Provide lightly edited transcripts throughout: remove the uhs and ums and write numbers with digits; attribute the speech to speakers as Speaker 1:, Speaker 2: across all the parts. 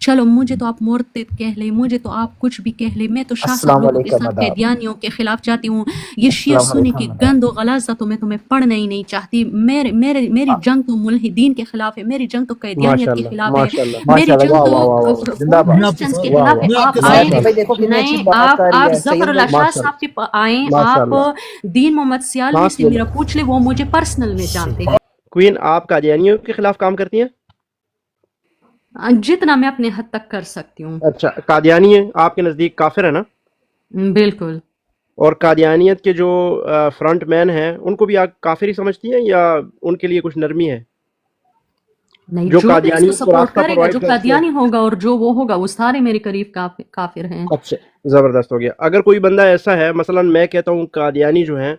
Speaker 1: چلو مجھے تو آپ مرتد کہہ لیں، مجھے تو آپ کچھ بھی کہہ لیں، میں تو شاہ صاحب
Speaker 2: السلام
Speaker 1: لوگوں کے
Speaker 2: علیکم،
Speaker 1: ساتھ
Speaker 2: آداب۔
Speaker 1: قیدیانیوں کے خلاف جاتی ہوں، یہ شیعہ
Speaker 2: السلام
Speaker 1: سنی کی
Speaker 2: علیکم،
Speaker 1: گند و غلاظت تو میں تمہیں پڑھنا ہی نہیں چاہتی۔ میری جنگ تو ملحدین کے خلاف ہے، میری جنگ تو قیدیانیت کے خلاف ہے، میری
Speaker 2: ماشاء اللہ،
Speaker 1: جنگ
Speaker 2: واہ
Speaker 1: تو
Speaker 2: واہ واہ واہ، زندہ باد،
Speaker 1: کرسچنس کے خلاف ہے۔
Speaker 3: میں آپ
Speaker 1: آپ
Speaker 3: کے
Speaker 1: آئیں،
Speaker 3: ساتھ
Speaker 2: مہدی
Speaker 3: ہوں۔
Speaker 2: بھائی دیکھو کتنی اچھی
Speaker 1: نہیں
Speaker 2: بات کر رہی
Speaker 1: آپ
Speaker 2: ہے،
Speaker 1: ظفر
Speaker 2: سید
Speaker 1: اللہ
Speaker 2: بھائی
Speaker 1: شاہ صاحب کے آئیں، آپ دین محمد سیالوی سے میرا پوچھ لیں، وہ مجھے پرسنل میں جانتے ہیں۔
Speaker 4: کوئین آپ قادیانیوں کے خلاف کام کرتی ہیں؟
Speaker 1: جتنا میں اپنے حد تک کر سکتی ہوں۔
Speaker 4: اچھا، قادیانی ہیں آپ کے نزدیک کافر ہے نا؟
Speaker 1: بالکل۔
Speaker 4: اور قادیانیت کے جو فرنٹ مین ہیں ان کو بھی آپ کافر ہی سمجھتی ہیں یا ان کے لیے کچھ نرمی ہے؟
Speaker 1: نہیں،
Speaker 4: جو
Speaker 1: جو بھی اس کو
Speaker 4: قادیانیت کو
Speaker 1: سپورٹ
Speaker 4: راستہ
Speaker 1: کرے گا،
Speaker 4: پرووائڈ
Speaker 1: جو
Speaker 4: کرتے ہیں۔
Speaker 1: قادیانی ہوگا اور جو وہ ہوگا، وہ سارے میرے قریب کافر ہیں۔
Speaker 4: اچھا، زبردست ہو گیا۔ اگر کوئی بندہ ایسا ہے، مثلا میں کہتا ہوں قادیانی جو ہیں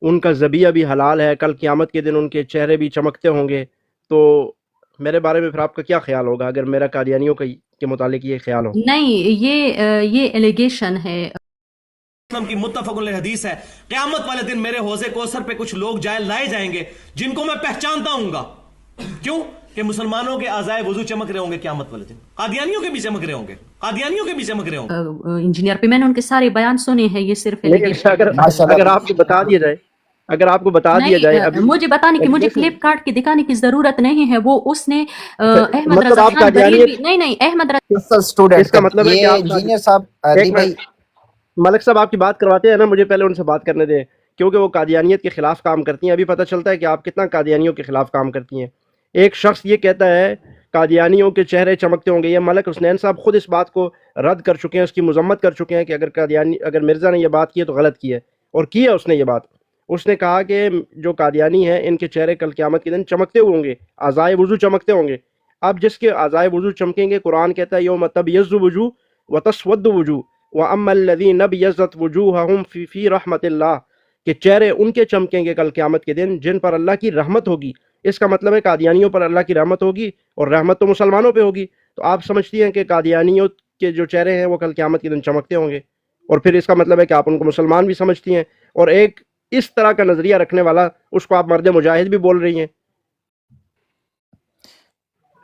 Speaker 4: ان کا ذبیحہ بھی حلال ہے، کل قیامت کے دن ان کے چہرے بھی چمکتے ہوں گے، تو میرے بارے میں پھر آپ کا کیا خیال ہوگا اگر میرا قادیانیوں کے متعلق یہ خیال ہو؟
Speaker 1: نہیں، یہ ایلیگیشن ہے۔
Speaker 3: کی متفق علیہ حدیث ہے، قیامت والے دن میرے حوض کوثر پہ کچھ لوگ لائے جائیں گے جن کو میں پہچانتا ہوں گا۔ کیوں؟ کہ مسلمانوں کے اعضائے وضو چمک رہے ہوں گے قیامت والے دن، قادیانیوں کے بھی چمک رہے ہوں گے، قادیانیوں کے بھی چمک رہے ہوں گے۔
Speaker 1: انجینئر پہ میں نے ان کے سارے بیان سنے ہیں، یہ صرف ایلیگیشن ہے۔
Speaker 4: اگر آپ کو بتا دیا جائے، اگر آپ کو بتا دیا جائے
Speaker 1: نہیں، مجھے بتانے کی، مجھے کلپ کاٹ کے دکھانے کی ضرورت نہیں ہے، وہ اس نے احمد
Speaker 4: مطلب
Speaker 1: رضا
Speaker 4: آپ
Speaker 1: خان بریلوی،
Speaker 4: قادیانیت،
Speaker 1: نہیں احمد رضا
Speaker 2: اسٹوڈنٹ
Speaker 4: اس کا مطلب ہے کہ
Speaker 2: یہ
Speaker 4: آپ
Speaker 2: انجینئر صاحب
Speaker 4: ایک
Speaker 2: بھائی
Speaker 4: منٹ، ملک صاحب آپ کی بات کرواتے ہیں نا، مجھے پہلے ان سے بات کرنے دیں، کیونکہ وہ قادیانیت کے خلاف کام کرتی ہیں۔ ابھی پتہ چلتا ہے کہ آپ کتنا قادیانیوں کے خلاف کام کرتی ہیں۔ ایک شخص یہ کہتا ہے قادیانیوں کے چہرے چمکتے ہوں گے، یہ ملک حسنین صاحب خود اس بات کو رد کر چکے ہیں، اس کی مذمت کر چکے ہیں کہ اگر مرزا نے یہ بات کی ہے تو غلط کی ہے، اور کی ہے اس نے یہ بات۔ اس نے کہا کہ جو قادیانی ہیں ان کے چہرے کل قیامت کے دن چمکتے ہوئے ہوں گے، اعضائے وضو چمکتے ہوں گے۔ اب جس کے اعضائے وضو چمکیں گے، قرآن کہتا ہے یوم تبیض وجوہ وتسود وجوہ وَأَمَّا الَّذِينَ ابْيَضَّتْ وُجُوهُهُمْ فِي رَحْمَةِ اللَّهِ، کہ چہرے ان کے چمکیں گے کل قیامت کے دن جن پر اللہ کی رحمت ہوگی۔ اس کا مطلب ہے قادیانیوں پر اللہ کی رحمت ہوگی، اور رحمت تو مسلمانوں پہ ہوگی۔ تو آپ سمجھتی ہیں کہ قادیانیوں کے جو چہرے ہیں وہ کل قیامت کے دن چمکتے ہوں گے، اور پھر اس کا مطلب ہے کہ آپ ان کو مسلمان بھی سمجھتی ہیں، اور ایک اس طرح کا نظریہ رکھنے والا اس کو آپ مرد مجاہد بھی بول رہی ہیں۔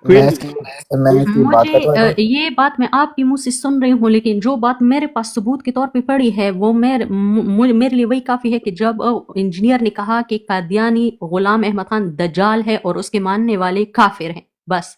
Speaker 2: میں اس کی بات کرتا ہوں۔
Speaker 1: مجھے یہ بات میں آپ کی منہ سے سن رہی ہوں، لیکن جو بات میرے پاس ثبوت کے طور پہ پڑی ہے وہ میرے لیے وہی کافی ہے کہ جب انجینئر نے کہا کہ قادیانی غلام احمد خان دجال ہے اور اس کے ماننے والے کافر ہیں، بس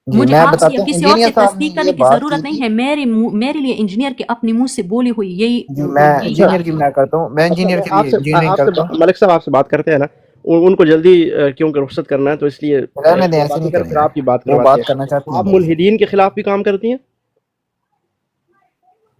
Speaker 1: مجھے
Speaker 2: میں
Speaker 1: آپ سے یا
Speaker 2: بتاتا ہوں،
Speaker 1: کسی اور
Speaker 2: انجینئر
Speaker 1: سے
Speaker 2: صاحب نے
Speaker 1: تصدیق کرنے
Speaker 2: یہ
Speaker 1: کی
Speaker 2: بات
Speaker 1: ضرورت
Speaker 2: کی
Speaker 1: نہیں ہے، میرے لیے انجینئر کے اپنے منہ سے بولی ہوئی یہی
Speaker 2: میں انجینئر
Speaker 1: بات
Speaker 2: کی
Speaker 1: ہے۔
Speaker 2: میں کرتا ہوں، میں انجینئر کے لیے انجینئرنگ کرتا ہوں۔
Speaker 4: ملک صاحب آپ سے بات کرتے ہیں نا، ان کو جلدی کیونکہ رخصت کرنا ہے، تو اس لیے
Speaker 2: رہنے دیں، ایسے نہیں کریں
Speaker 4: پھر آپ کی بات
Speaker 2: وہ
Speaker 4: کرواتے
Speaker 2: بات کرنا
Speaker 4: ہیں۔
Speaker 2: چاہتی
Speaker 4: آپ
Speaker 2: ہیں۔
Speaker 4: ملحدین کے خلاف بھی کام کرتی ہیں؟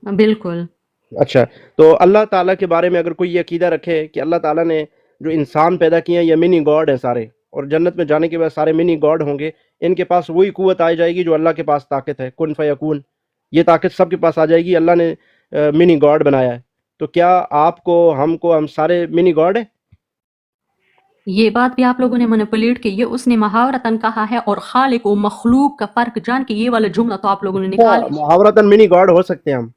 Speaker 1: بالکل۔
Speaker 4: اچھا، تو اللہ تعالیٰ کے بارے میں اگر کوئی یہ عقیدہ رکھے کہ اللہ تعالیٰ نے جو انسان پیدا کیے ہیں یہ منی گاڈ ہیں سارے، اور جنت میں جانے کے بعد سارے منی گاڈ ہوں گے، ان کے پاس وہی قوت آ جائے گی جو اللہ کے پاس طاقت ہے، کن فیکون، یہ طاقت سب کے پاس آ جائے گی، اللہ نے منی گاڈ بنایا ہے، تو کیا آپ کو ہم سارے منی گاڈ ہیں؟
Speaker 1: یہ بات بھی آپ لوگوں نے مینیپولیٹ کی، یہ اس نے محاورتاً کہا ہے، اور خالق و مخلوق کا فرق جان کے یہ والا جملہ تو آپ لوگوں نے نکال لیا۔
Speaker 4: محاورتاً منی گاڈ ہو سکتے ہیں ہم،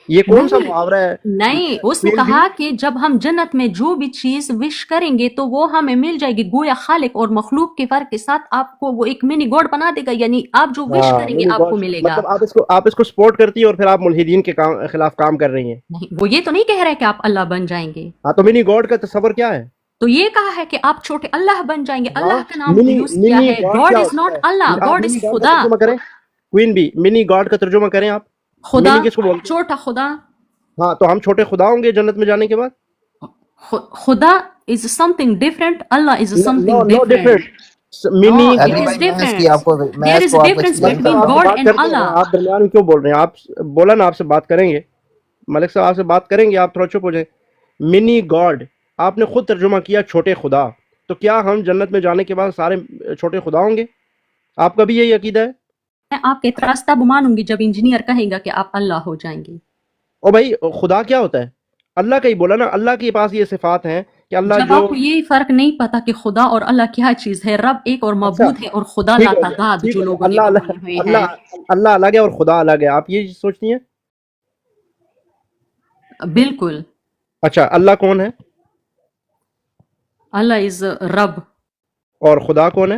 Speaker 4: یہ کون سا محاورہ ہے؟
Speaker 1: نہیں، اس نے کہا کہ جب ہم جنت میں جو بھی چیز وش کریں گے تو وہ ہمیں مل جائے گی، گویا خالق اور مخلوق کے فرق کے ساتھ آپ کو وہ ایک منی گاڈ بنا دے گا، یعنی آپ جو وش کریں گے آپ کو ملے گا۔
Speaker 4: مطلب آپ اس کو سپورٹ کرتی ہیں اور پھر آپ ملحدین کے خلاف کام کر رہی ہیں۔
Speaker 1: نہیں، وہ یہ تو نہیں کہہ رہے کہ آپ اللہ بن جائیں گے،
Speaker 4: ہاں، تو منی گاڈ کا تصور کیا ہے؟
Speaker 1: تو یہ کہا ہے کہ آپ چھوٹے اللہ بن جائیں گے، اللہ کا نام یوز کیا ہے۔ God is not Allah, God is خدا۔
Speaker 4: کوئین بھی منی گاڈ کا ترجمہ کریں آپ،
Speaker 1: خدا،
Speaker 4: کس کو بولتے ہیں؟
Speaker 1: چھوٹا خدا۔
Speaker 4: ہاں، تو ہم چھوٹے خدا ہوں گے جنت میں جانے کے بعد؟
Speaker 1: خدا is something different, Allah is something
Speaker 4: No
Speaker 1: different.
Speaker 4: Money
Speaker 1: No, it is different. There is a difference between God and Allah.
Speaker 4: آپ درمیان میں کیوں بول رہے ہیں؟ آپ بولا نا آپ سے بات کریں گے، ملک صاحب آپ سے بات کریں گے، آپ تھوڑا چپ ہو جائیں۔ منی گاڈ آپ نے خود ترجمہ کیا چھوٹے خدا، تو کیا ہم جنت میں جانے کے بعد سارے چھوٹے خدا ہوں گے؟ آپ کا بھی یہی عقیدہ ہے؟
Speaker 1: میں آپ کے اعتراض تب مانوں گی جب انجینئر کہے گا کہ آپ اللہ ہو جائیں گے۔
Speaker 4: او بھائی، خدا کیا ہوتا ہے؟ اللہ کا ہی بولا نا، اللہ کے پاس یہ صفات ہیں کہ اللہ
Speaker 1: جب آپ کو یہ فرق نہیں پتا کہ خدا اور اللہ کیا چیز ہے، رب ایک اور معبود ہے، اور خدا لا تعداد جو لوگوں نے بنائے ہوئے ہیں۔
Speaker 4: اللہ الگ ہے اور خدا الگ ہے، آپ یہ سوچتی ہیں؟
Speaker 1: بالکل۔
Speaker 4: اچھا، اللہ کون ہے؟
Speaker 1: اللہ از رب۔
Speaker 4: اور خدا کون ہے؟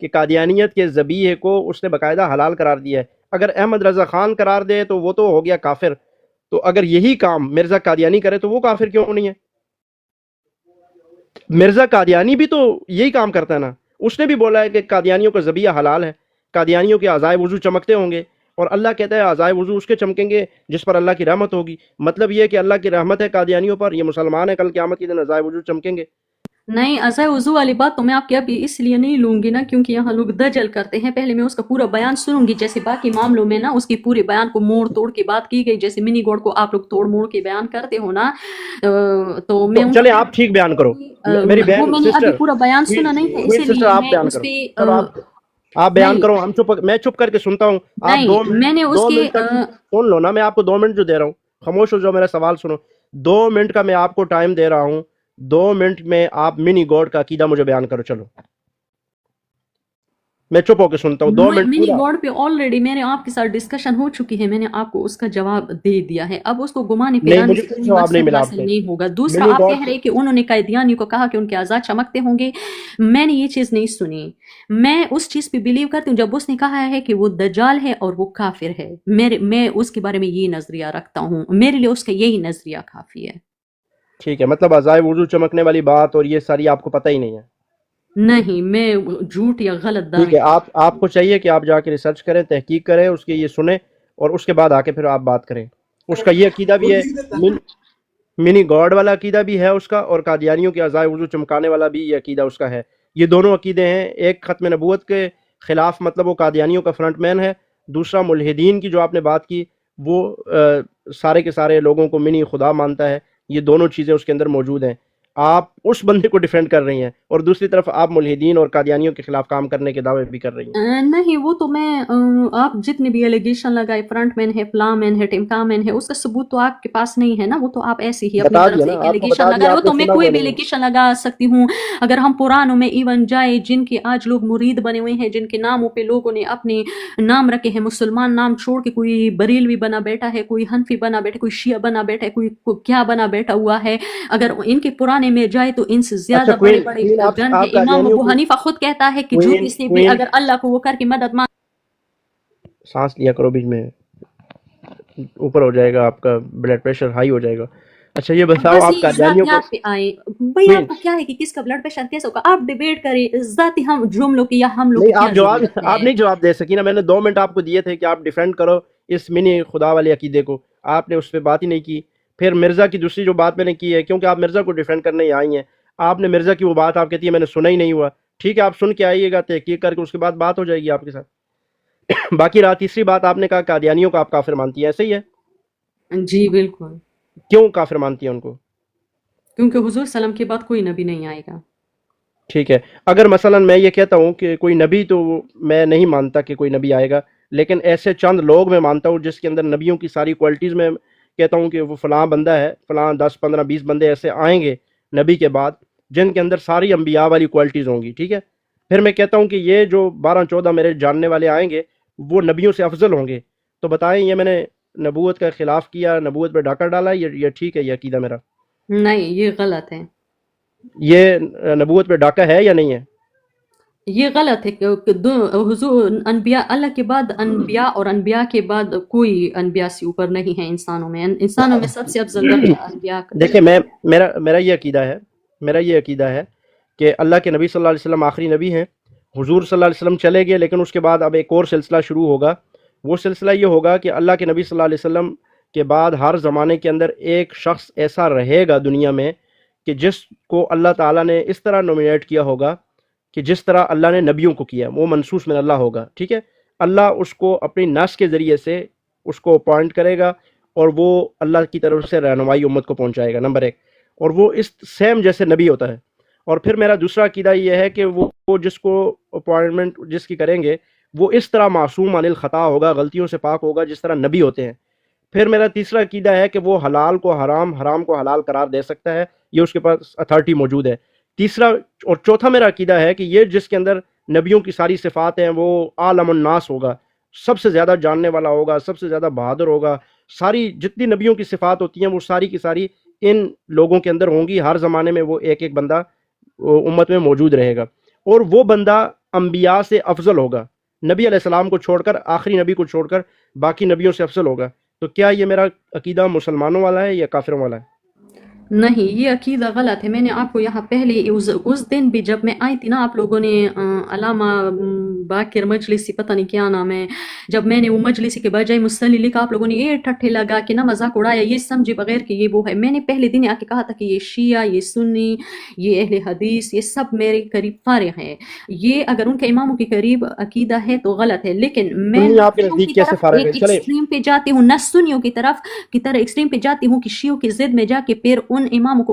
Speaker 4: کہ قادیانیت کے ذبیحے کو اس نے باقاعدہ حلال قرار دیا ہے. اگر احمد رضا خان قرار دے تو وہ تو ہو گیا کافر، تو اگر یہی کام مرزا قادیانی کرے تو وہ کافر کیوں نہیں ہے؟ مرزا قادیانی بھی تو یہی کام کرتا ہے نا، اس نے بھی بولا ہے کہ قادیانیوں کا ذبیحہ حلال ہے، قادیانیوں کے اعضائے وضو چمکتے ہوں گے، اور اللہ کہتا ہے اعضائے وضو اس کے چمکیں گے جس پر اللہ کی رحمت ہوگی. مطلب یہ ہے کہ اللہ کی رحمت ہے قادیانیوں پر، یہ مسلمان ہے، کل قیامت کے دن اعضائے وضو چمکیں گے.
Speaker 1: نہیں، عزائے وضو والی بات تو میں آپ کی ابھی اس لیے نہیں لوں گی نا کیونکہ یہاں لوگ دجل کرتے ہیں. پہلے میں اس کا پورا بیان سنوں گی، جیسے باقی معاملوں میں نا اس کی پورے بیان کو موڑ توڑ کے بات کی گئی، جیسے منی گوڈ کو آپ لوگ توڑ موڑ کے بیان کرتے ہو نا. تو میں
Speaker 4: چلیں آپ ٹھیک بیان کرو. میری
Speaker 1: وہ میں نے ابھی پورا بیان سنا نہیں ہے، اسی لیے
Speaker 4: آپ
Speaker 1: میں
Speaker 4: بیان
Speaker 1: اس
Speaker 4: کرو،
Speaker 1: پہ
Speaker 4: آپ بیان کرو، ہم میں چپ کر کے سنتا ہوں. آپ
Speaker 1: نہیں، میں نے اس کے
Speaker 4: سن لو نا، میں آپ کو 2 منٹ جو دے رہا ہوں، خاموش ہو جاؤ، میرا سوال سنو. 2 منٹ کا میں آپ کو ٹائم دے رہا ہوں، 2 منٹ میں آپ منی گوڈ کا عقیدہ مجھے بیان کرو. چلو میں چپ ہو کے سنتا ہوں. 2 منٹ
Speaker 1: منی گوڈ پہ آلریڈی میں نے آپ کے ساتھ ڈسکشن ہو چکی ہے، میں نے آپ کو اس کا جواب دے دیا ہے. اب اس کو گمانے پھرانے سے کوئی مقصد حاصل نہیں ہوگا. دوسرا آپ کہہ رہے کہ انہوں نے قادیانی کو کہا کہ ان کے اعضاء چمکتے ہوں گے، میں نے یہ چیز نہیں سنی. میں اس چیز پہ بلیو کرتی ہوں جب اس نے کہا ہے کہ وہ دجال ہے اور وہ کافر ہے. میں اس کے بارے میں یہ نظریہ رکھتا ہوں، میرے لیے اس کا یہی نظریہ کافی ہے.
Speaker 4: ٹھیک ہے، مطلب اعضائے وضو چمکنے والی بات اور یہ ساری آپ کو پتہ ہی نہیں ہے؟
Speaker 1: نہیں، میں جھوٹ یا غلط
Speaker 4: ٹھیک ہے، آپ کو چاہیے کہ آپ جا کے ریسرچ کریں، تحقیق کریں، اس کے یہ سنیں اور اس کے بعد آ کے پھر آپ بات کریں. اس کا یہ عقیدہ بھی ہے، منی گاڈ والا عقیدہ بھی ہے اس کا، اور قادیانیوں کے اعضائے وضو چمکانے والا بھی یہ عقیدہ اس کا ہے. یہ دونوں عقیدے ہیں. ایک ختم نبوت کے خلاف، مطلب وہ قادیانیوں کا فرنٹ مین ہے. دوسرا ملحدین کی جو آپ نے بات کی، وہ سارے کے سارے لوگوں کو منی خدا مانتا ہے. یہ دونوں چیزیں اس کے اندر موجود ہیں. آپ اس بندے کو ڈیفینڈ کر رہی ہیں اور دوسری طرف آپ ملحدین اور قادیانیوں کے خلاف کام کرنے کے دعوے بھی کر رہی ہیں.
Speaker 1: نہیں، وہ تو میں آپ جتنے بھی ایلیگیشن لگائے، فرنٹ مین ہے، فلاں مین ہے، ٹمکا مین ہے، اس کا ثبوت تو آپ کے پاس نہیں ہے نا. وہ تو آپ ایسے ہی اپنی طرف سے ایلیگیشن لگا رہے ہو. تو میں کوئی بھی ایلیگیشن لگا سکتی ہوں. اگر ہم پرانوں میں ایون جائے، جن کے آج لوگ مرید بنے ہوئے ہیں، جن کے ناموں پہ لوگوں نے اپنے نام رکھے ہیں، مسلمان نام چھوڑ کے کوئی بریلوی بنا بیٹھا ہے، کوئی حنفی بنا بیٹھا، کوئی شیعہ بنا بیٹھا ہے، کوئی کیا بنا بیٹھا ہوا ہے. اگر ان کے پرانے میں جائے تو ان سے زیادہ بڑے بڑے گن ہے. امام ابو حنیفہ خود کہتا ہے کہ جو کسی بھی اگر اللہ کو وہ کر کے مدد مانگ.
Speaker 4: سانس لیا کرو، بیچ میں اوپر ہو جائے گا، آپ کا بلڈ پریشر ہائی ہو جائے گا. اچھا یہ بتاؤ، آپ قادیانیوں
Speaker 1: پہ آئے بھائی، آپ کو کیا ہے کہ کس کا بلڈ پریشر کیسا ہوگا؟ آپ ڈیبیٹ کریں ذاتی ہم جملوں کی یا ہم لوگ.
Speaker 4: آپ نہیں جواب دے سکی نا. میں نے 2 منٹ آپ کو دیے تھے کہ آپ ڈیفینڈ کرو اس منی خدا والے عقیدے کو، آپ نے اس پہ بات ہی نہیں کی. پھر مرزا کی دوسری جو بات میں نے کی ہے، کیونکہ آپ مرزا کو ڈیفینڈ کرنے ہی آئی ہیں، آپ نے مرزا کی وہ بات آپ کہتی ہے میں نے سنا ہی نہیں ہوا. ٹھیک ہے، آپ سن کے آئیے گا، تحقیق کر کے اس کے بعد بات ہو جائے گی آپ کے ساتھ. باقی رات تیسری بات آپ نے کہا قادیانیوں کو آپ کافر مانتی ہیں، ایسے ہی ہے؟
Speaker 1: جی بالکل.
Speaker 4: کیوں کافر مانتی ہیں ان کو؟
Speaker 1: کیونکہ حضور سلام کے بعد کوئی نبی نہیں آئے گا.
Speaker 4: ٹھیک ہے، اگر مثلا میں یہ کہتا ہوں کہ کوئی نبی، تو میں نہیں مانتا کہ کوئی نبی آئے گا، لیکن ایسے چند لوگ میں مانتا ہوں جس کے اندر نبیوں کی ساری کوالٹیز میں کہتا ہوں کہ وہ فلاں بندہ ہے، فلاں 10 15 20 بندے ایسے آئیں گے نبی کے بعد جن کے اندر ساری انبیاء والی کوالٹیز ہوں گی. ٹھیک ہے، پھر میں کہتا ہوں کہ یہ جو 12 14 میرے جاننے والے آئیں گے وہ نبیوں سے افضل ہوں گے. تو بتائیں، یہ میں نے نبوت کا خلاف کیا، نبوت پہ ڈاکہ ڈالا، یہ ٹھیک ہے یہ عقیدہ میرا؟
Speaker 1: نہیں، یہ غلط ہے.
Speaker 4: یہ نبوت پہ ڈاکہ ہے یا نہیں ہے؟
Speaker 1: یہ غلط ہے کہ حضور انبیاء، اللہ کے بعد انبیاء اور انبیاء کے بعد کوئی انبیاء سے اوپر نہیں ہے. انسانوں میں سب سے افضل درجہ انبیاء کا.
Speaker 4: دیکھیں، میرا یہ عقیدہ ہے کہ اللہ کے نبی صلی اللہ علیہ وسلم آخری نبی ہیں. حضور صلی اللہ علیہ وسلم چلے گئے، لیکن اس کے بعد اب ایک اور سلسلہ شروع ہوگا. وہ سلسلہ یہ ہوگا کہ اللہ کے نبی صلی اللہ علیہ وسلم کے بعد ہر زمانے کے اندر ایک شخص ایسا رہے گا دنیا میں کہ جس کو اللہ تعالیٰ نے اس طرح نومینیٹ کیا ہوگا کہ جس طرح اللہ نے نبیوں کو کیا، وہ منصوص من اللہ ہوگا. ٹھیک ہے، اللہ اس کو اپنی نص کے ذریعے سے اس کو اپوائنٹ کرے گا اور وہ اللہ کی طرف سے رہنمائی امت کو پہنچائے گا، نمبر 1. اور وہ اس سیم جیسے نبی ہوتا ہے. اور پھر میرا دوسرا عقیدہ یہ ہے کہ وہ جس کو اپوائنٹمنٹ جس کی کریں گے وہ اس طرح معصوم عن الخطا ہوگا، غلطیوں سے پاک ہوگا جس طرح نبی ہوتے ہیں. پھر میرا تیسرا عقیدہ ہے کہ وہ حلال کو حرام، حرام کو حلال قرار دے سکتا ہے، یہ اس کے پاس اتھارٹی موجود ہے. تیسرا اور چوتھا میرا عقیدہ ہے کہ یہ جس کے اندر نبیوں کی ساری صفات ہیں وہ عالم الناس ہوگا، سب سے زیادہ جاننے والا ہوگا، سب سے زیادہ بہادر ہوگا. ساری جتنی نبیوں کی صفات ہوتی ہیں وہ ساری کی ساری ان لوگوں کے اندر ہوں گی. ہر زمانے میں وہ ایک ایک بندہ امت میں موجود رہے گا، اور وہ بندہ انبیاء سے افضل ہوگا، نبی علیہ السلام کو چھوڑ کر، آخری نبی کو چھوڑ کر باقی نبیوں سے افضل ہوگا، تو کیا یہ میرا عقیدہ مسلمانوں والا ہے یا کافروں والا ہے؟
Speaker 1: نہیں، یہ عقیدہ غلط ہے. میں نے آپ کو یہاں پہلے اس دن بھی جب میں آئی تھی نا، آپ لوگوں نے علامہ باقر مجلسی، پتہ نہیں کیا نام ہے، جب میں نے وہ مجلسی کے بجائے مصلی لکھا، آپ لوگوں نے یہ ٹھٹھے لگا کہ نہ مذاق اڑایا، یہ سمجھے بغیر کہ یہ وہ ہے. میں نے پہلے دن آ کے کہا تھا کہ یہ شیعہ، یہ سنی، یہ اہل حدیث، یہ سب میرے قریب فارغ ہیں. یہ اگر ان کے اماموں کے قریب عقیدہ ہے تو غلط ہے، لیکن میں
Speaker 4: سنی آپ کے نزدیک کیسے فارغ ہے؟
Speaker 1: ایک
Speaker 4: چلے
Speaker 1: ایکسٹریم پہ جاتی ہوں، نہ سنیوں کی طرح ایکسٹریم پہ جاتی ہوں کہ شیعوں کی ضد میں جا کے پھر ان اماموں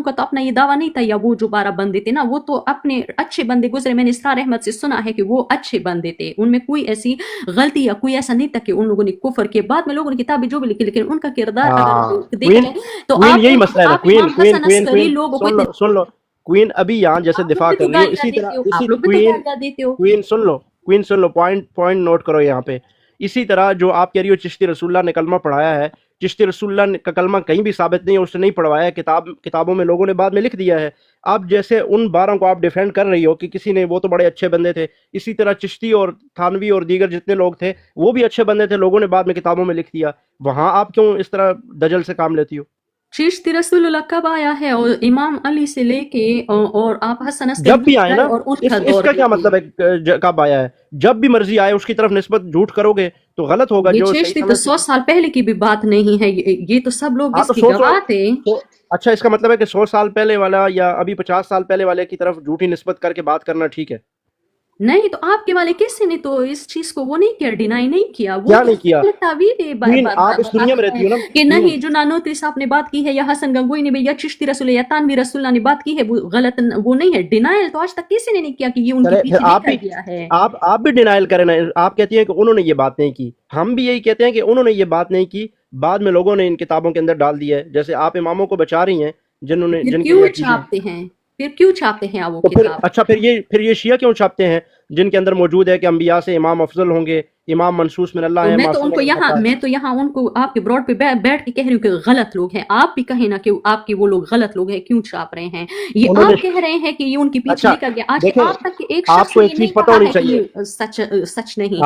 Speaker 1: کا تو اپنا یہ دعویٰ نہیں تھا، یا وہ جو 12 بندے تھے نا، وہ تو اپنے اچھے بندے گزرے. میں نے اسرار احمد سے سنا ہے کہ وہ اچھے بندے تھے، ان میں کوئی ایسی غلطی یا کوئی ایسا نہیں تھا کہ ان لوگوں نے کفر کے بعد میں لوگوں نے کتابیں جو بھی لکھی، لیکن ان کا کردار اگر دیکھا جائے تو
Speaker 4: کوئین یہی مسئلہ ہے نا.
Speaker 1: آپ امام حسن عسکری لوگوں کو
Speaker 4: سن لو کوئین ابھی یہاں جیسے دفاع کر رہی ہو، اسی طرح کوئین سن لو پوائنٹ نوٹ کرو یہاں پہ. اسی طرح جو آپ کہہ رہی ہو چشتی رسول اللہ نے کلمہ پڑھایا ہے، چشتی رسول اللہ کا کلمہ کہیں بھی ثابت نہیں ہے، اس نے نہیں پڑھوایا ہے، کتابوں میں لوگوں نے بعد میں لکھ دیا ہے. اب جیسے ان 12 کو آپ ڈیفینڈ کر رہی ہو کہ کسی نے وہ تو بڑے اچھے بندے تھے، اسی طرح چشتی اور تھانوی اور دیگر جتنے لوگ تھے وہ بھی اچھے بندے تھے، لوگوں نے بعد میں کتابوں میں لکھ دیا. وہاں آپ کیوں اس طرح دجل سے کام لیتی ہو؟
Speaker 1: چشتی رسول اللہ کب آیا ہے؟ اور امام علی سے لے کے اور آپ حسن عسکری
Speaker 4: جب بھی آئے نا،
Speaker 1: اور ان کا
Speaker 4: اس کا کیا مطلب ہے کب آیا ہے؟ جب بھی مرضی آئے اس کی طرف نسبت جھوٹ کرو گے تو غلط ہوگا.
Speaker 1: یہ چشتی تو 100 سال پہلے کی بھی بات نہیں ہے، یہ تو سب لوگ اس کی گواہ تھے.
Speaker 4: اچھا، اس کا مطلب ہے کہ 100 سال پہلے والا یا ابھی 50 سال پہلے والے کی طرف جھوٹی نسبت کر کے بات کرنا ٹھیک ہے؟
Speaker 1: نہیں، تو آپ کے والے کسی نے تو اس چیز کو وہ نہیں کیا، ڈینائی نہیں کیا. وہ
Speaker 4: کیا نہیں کیا؟
Speaker 1: آپ
Speaker 4: اس دنیا میں رہتی ہو نا
Speaker 1: کہ نہیں، جو نانوتری صاحب نے بات کی ہے یا حسن گنگوئی نے بھی یا چشتی رسول یا تانوی رسول اللہ نے بات کی ہے، وہ غلط وہ نہیں ہے. ڈینائل تو آج تک کسی نے نہیں کیا کہ یہ ان کے پیچھے لکھا گیا ہے.
Speaker 4: آپ بھی ڈینائل کریں نا. آپ کہتی ہیں کہ انہوں نے یہ بات نہیں کی، ہم بھی یہی کہتے ہیں کہ انہوں نے یہ بات نہیں کی، بعد میں لوگوں نے ان کتابوں کے اندر ڈال دیا ہے. جیسے آپ اماموں کو بچا رہی ہیں جن
Speaker 1: کیوں چھاپتے ہیں؟ پھر کیوں چھاپتے ہیں وہ کتاب؟
Speaker 4: اچھا، پھر یہ شیعہ کیوں چھاپتے ہیں جن کے اندر موجود ہے کہ انبیاء سے امام افضل ہوں گے، امام منصوص من اللہ ہے.
Speaker 1: میں تو یہاں ان کو آپ کے براڈ پہ بیٹھ کے کہہ رہی ہوں کہ غلط لوگ ہیں. آپ بھی کہیں نا کہ آپ کے وہ لوگ غلط لوگ ہیں، کیوں چھاپ رہے ہیں؟ یہ آپ کہہ رہے ہیں کہ یہ ان کے پیچھے لکھا گیا. آج آپ تک کہ ایک شخص نے نہیں کہا ہے کہ یہ سچ نہیں ہے.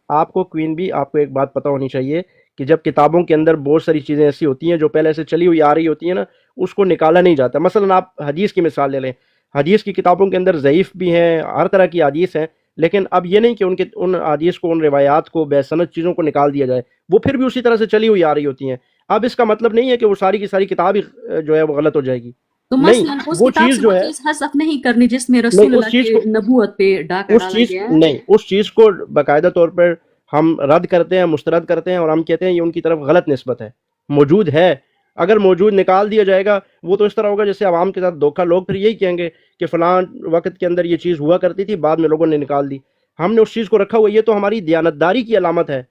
Speaker 4: آپ کو کوئین بھی آپ کو ایک بات پتہ ہونی چاہیے کہ جب کتابوں کے اندر بہت ساری چیزیں ایسی ہوتی ہیں جو پہلے سے چلی ہوئی آ رہی ہوتی ہیں نا، اس کو نکالا نہیں جاتا. مثلا آپ حدیث کی مثال لے لیں، حدیث کی کتابوں کے اندر ضعیف بھی ہیں، ہر طرح کی حدیث ہیں، لیکن اب یہ نہیں کہ ان حدیث کو، ان روایات کو، بے سند چیزوں کو نکال دیا جائے، وہ پھر بھی اسی طرح سے چلی ہوئی آ رہی ہوتی ہیں. اب اس کا مطلب نہیں ہے کہ وہ ساری کی ساری کتاب جو ہے وہ غلط ہو جائے گی.
Speaker 1: تو مثلا اس کتاب سے وہ چیز حذف نہیں کرنی جس میں رسول اللہ کی نبوت پہ ڈاکہ ڈالا گیا ہے.
Speaker 4: نہیں، اس چیز کو باقاعدہ طور پر ہم رد کرتے ہیں، مسترد کرتے ہیں، اور ہم کہتے ہیں یہ ان کی طرف غلط نسبت ہے. موجود ہے، اگر موجود نکال دیا جائے گا وہ تو اس طرح ہوگا جیسے عوام کے ساتھ دھوکہ. لوگ پھر یہی کہیں گے کہ فلاں وقت کے اندر یہ چیز ہوا کرتی تھی، بعد میں لوگوں نے نکال دی. ہم نے اس چیز کو رکھا ہوا، یہ تو ہماری دیانتداری کی علامت ہے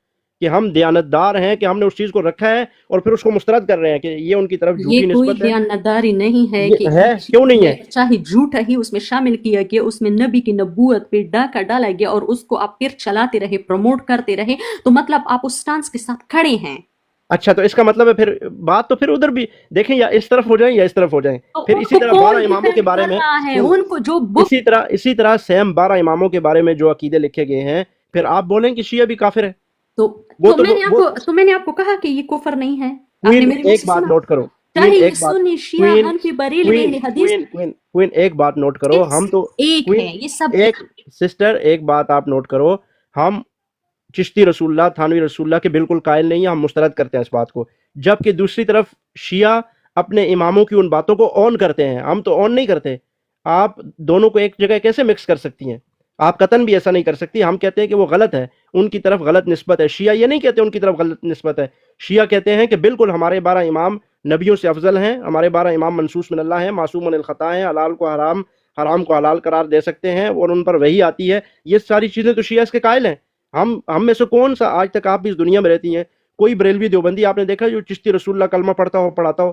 Speaker 4: کہ ہم دیانتدار ہیں، کہ ہم نے اس چیز کو رکھا ہے اور پھر اس کو مسترد کر رہے ہیں کہ یہ ان کی طرف جھوٹی نسبت ہے.
Speaker 1: یہ کوئی دیانتداری نہیں ہے کہ
Speaker 4: کیوں نہیں ہے؟
Speaker 1: چاہے جھوٹا ہی اس میں شامل کیا گیا، اس میں نبی کی نبوت پہ ڈاکہ ڈالا گیا اور اس کو آپ پھر چلاتے رہے، پروموٹ کرتے رہے، تو مطلب آپ اس سٹانس کے ساتھ کھڑے ہیں.
Speaker 4: اچھا، تو اس کا مطلب ہے پھر بات تو پھر ادھر بھی دیکھیں، یا اس طرف ہو جائیں یا اس طرف ہو جائیں. پھر اسی طرح 12 اماموں کے بارے میں اسی طرح سیم 12 اماموں کے بارے میں جو عقیدے لکھے گئے ہیں، پھر آپ بولیں کہ شیعہ بھی کافر ہے.
Speaker 1: تو میں نے آپ کو کہا کہ یہ کفر نہیں ہے.
Speaker 4: ایک بات نوٹ کرو، ایک بات نوٹ کرو، ہم تو ایک سسٹر، ایک بات آپ نوٹ کرو، ہم چشتی رسول اللہ، تھانوی رسول اللہ کے بالکل قائل نہیں ہیں، ہم مسترد کرتے ہیں اس بات کو. جبکہ دوسری طرف شیعہ اپنے اماموں کی ان باتوں کو اون کرتے ہیں، ہم تو اون نہیں کرتے. آپ دونوں کو ایک جگہ کیسے مکس کر سکتی ہیں؟ آپ قطعاً بھی ایسا نہیں کر سکتی. ہم کہتے ہیں کہ وہ غلط ہے، ان کی طرف غلط نسبت ہے. شیعہ یہ نہیں کہتے ان کی طرف غلط نسبت ہے. شیعہ کہتے ہیں کہ بالکل ہمارے 12 امام نبیوں سے افضل ہیں، ہمارے 12 امام منصوص من اللہ ہیں، معصوم من الخطا ہیں، حلال کو حرام، حرام کو حلال قرار دے سکتے ہیں اور ان پر وحی آتی ہے. یہ ساری چیزیں تو شیعہ اس کے قائل ہیں. ہم میں سے کون سا، آج تک آپ بھی اس دنیا میں رہتی ہیں، کوئی بریلوی دیوبندی آپ نے دیکھا جو چشتی رسول اللہ کلمہ پڑھتا ہو، پڑھاتا ہو؟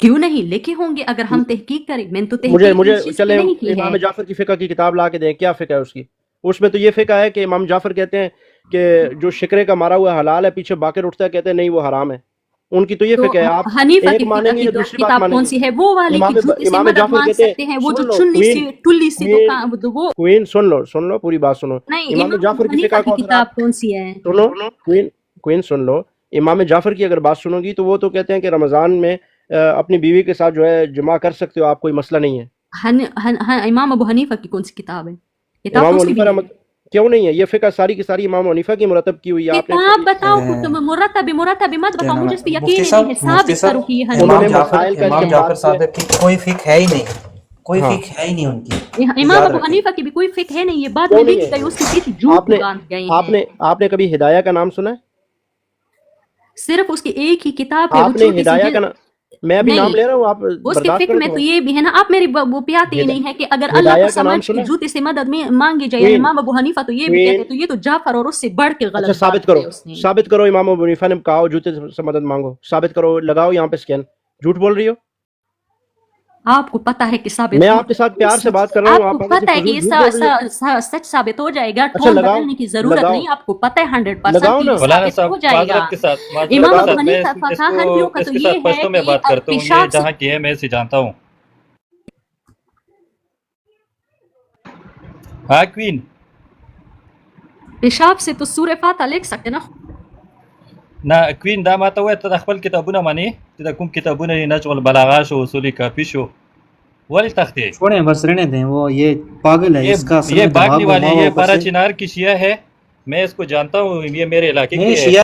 Speaker 1: کیوں نہیں لکھے ہوں گے اگر ہم تحقیق کریں. میں نے تو
Speaker 4: مجھے
Speaker 1: تحقیق
Speaker 4: مجھے
Speaker 1: اس چیز کی
Speaker 4: چلیں
Speaker 1: نہیں کی
Speaker 4: امام
Speaker 1: ہے.
Speaker 4: جعفر کی فقہ کی کتاب لا کے دیں, کیا فقہ ہے اس کی؟ اس میں تو یہ فقہ ہے کہ امام جعفر کہتے ہیں کہ جو شکرے کا مارا ہوا حلال ہے, پیچھے باقر اٹھتا ہے کہتے ہیں نہیں وہ حرام ہے. ان کی تو یہ
Speaker 1: تو
Speaker 4: فقہ ہے. آپ
Speaker 1: حنیفہ
Speaker 4: ایک
Speaker 1: کی
Speaker 4: مانیں گے یا
Speaker 1: فقہ
Speaker 4: دوسری
Speaker 1: کی
Speaker 4: بات
Speaker 1: کتاب
Speaker 4: مانیں
Speaker 1: کون
Speaker 4: گے؟
Speaker 1: سی ہے؟ وہ والی کہ جوتے سے مدد
Speaker 4: جعفر
Speaker 1: مانگ
Speaker 4: کہتے ہیں,
Speaker 1: سکتے ہیں, وہ جو
Speaker 4: سن لو
Speaker 1: چنی
Speaker 4: کوئین,
Speaker 1: سی ٹلی سی تو وہ
Speaker 4: کوئین سن لو پوری بات سنو.
Speaker 1: نہیں.
Speaker 4: امام
Speaker 1: امام
Speaker 4: جعفر
Speaker 1: ابو
Speaker 4: کی
Speaker 1: حنیفہ
Speaker 4: فقہ
Speaker 1: کی
Speaker 4: کو اگر
Speaker 1: کتاب
Speaker 4: آپ
Speaker 1: کون سی ہے؟
Speaker 4: سنو, کوئین سن لو. امام جعفر کی اگر بات سنو گی تو وہ تو کہتے ہیں کہ رمضان میں اپنی بیوی کے ساتھ جو ہے جمع کر سکتے ہو آپ, کوئی مسئلہ نہیں ہے.
Speaker 1: امام ابو حنیفہ کی کون سی کتاب ہے؟ کتاب
Speaker 4: امام
Speaker 1: تو اس کی
Speaker 4: حنیفہ
Speaker 1: بھی
Speaker 4: رحمۃ کیوں نہیں ہے؟ یہ فقہ ساری کی ساری امام حنیفہ کی مرتب کی ہوئی ہے. آپ نے
Speaker 1: کتاب بتاؤ, مرتب مت بتاؤ, مجھے اس پہ یقین ہی نہیں ہے. ثابت کرو کہ یہ
Speaker 4: انہوں نے
Speaker 1: حنیفہ.
Speaker 4: مسائل کا
Speaker 2: امام
Speaker 4: استعمال
Speaker 2: جعفر
Speaker 4: کیا.
Speaker 2: صادق کی کوئی فقہ ہے ہی نہیں, کوئی
Speaker 4: ہاں
Speaker 2: فقہ ہے ہی نہیں ان کی.
Speaker 1: امام
Speaker 2: یاد
Speaker 1: ابو
Speaker 2: رکھیں.
Speaker 1: حنیفہ کی بھی کوئی فقہ ہے نہیں, یہ بعد
Speaker 4: کیوں
Speaker 1: میں
Speaker 4: نہیں
Speaker 1: لکھ گئی,
Speaker 4: ہے؟
Speaker 1: اس کے پیچھے جھوٹ
Speaker 4: آپ نے
Speaker 1: باندھ گئے
Speaker 4: آپ
Speaker 1: ہیں.
Speaker 4: نے آپ نے کبھی ہدایہ کا نام سنا ہے؟
Speaker 1: صرف اس کی ایک ہی کتاب ہے, وہ
Speaker 4: آپ نے
Speaker 1: چھوٹی سی
Speaker 4: ہدایہ
Speaker 1: ہے.
Speaker 4: کا نام, میں ابھی نام
Speaker 1: نہیں,
Speaker 4: لے رہا ہوں, آپ
Speaker 1: اس کے
Speaker 4: برداشت
Speaker 1: فکر
Speaker 4: کریں
Speaker 1: میں
Speaker 4: تو.
Speaker 1: تو یہ بھی ہے نا, آپ میری وہ پہ آتے ہی نہیں ہے کہ اگر اللہ
Speaker 4: ہدایہ
Speaker 1: کو
Speaker 4: کا نام
Speaker 1: سمجھ
Speaker 4: سنا ہے؟
Speaker 1: جوتے سے مدد میں مانگی جائے.
Speaker 4: کوئین
Speaker 1: امام ابو حنیفہ تو یہ بھی
Speaker 4: کوئین
Speaker 1: کہتے ہیں, تو یہ تو جعفر اور اس سے بڑھ کے
Speaker 4: اچھا
Speaker 1: غلط
Speaker 4: ثابت
Speaker 1: بات
Speaker 4: کرو,
Speaker 1: ہے اس نے.
Speaker 4: ثابت کرو. امام ابو حنیفہ نے کہا جوتے سے مدد مانگو, ثابت کرو, لگاؤ یہاں پہ اسکین. جھوٹ بول رہی ہو.
Speaker 1: آپ کو پتا ہے کہ ثابت
Speaker 4: میں
Speaker 1: ہو,
Speaker 4: آپ کے ساتھ پیار سے بات کر رہا ہوں,
Speaker 1: آپ کو
Speaker 4: آپ آگے سے
Speaker 1: پتا ہے کہ
Speaker 4: فضول
Speaker 1: یہ
Speaker 4: جھوٹ بول رہی ہو.
Speaker 1: سچ ثابت ہو جائے گا.
Speaker 4: اچھا
Speaker 1: ٹون
Speaker 4: لگاؤ,
Speaker 1: بدلنے کی ضرورت
Speaker 4: لگاؤ,
Speaker 1: نہیں, آپ کو پتا ہے 100%
Speaker 4: لگاؤ
Speaker 1: کہ
Speaker 4: نا.
Speaker 1: یہ
Speaker 5: مولانا
Speaker 1: ثابت ہو
Speaker 5: صاحب
Speaker 1: جائے گا.
Speaker 5: معذرت کے ساتھ
Speaker 1: امام
Speaker 4: لگاؤ.
Speaker 1: ابو حنیفہ فقہانیوں کا
Speaker 5: اس
Speaker 1: تو
Speaker 5: کے ساتھ
Speaker 1: یہ ہے
Speaker 5: پشتوں میں
Speaker 1: کہ
Speaker 5: بات کرتا ہوں, یہ
Speaker 1: پیشاب سے
Speaker 5: جہاں کی ہے میں اسے جانتا ہوں. ہاں کوئین,
Speaker 1: پیشاب سے تو سورہ فاتحہ لکھ سکتے نا.
Speaker 5: نه کوین دا ماته وایه ته د خپل کتابونه منې چې د کوم کتابونه یې نجم البلاغه شو, اصول کافی شو, ولې تختې؟
Speaker 2: چھوڑیں بس رہنے دیں, وہ یہ پاگل ہے, اس کا اصل
Speaker 5: یہ
Speaker 2: میں دماغ
Speaker 5: باگلی والی,
Speaker 2: گھما ہوا
Speaker 5: یہ
Speaker 2: اوپر
Speaker 5: بارہ
Speaker 2: سے.
Speaker 5: چنار کی شیعہ ہے, میں اس کو جانتا ہوں, یہ میرے علاقے
Speaker 2: نہیں
Speaker 5: کی ہے.
Speaker 2: شیعہ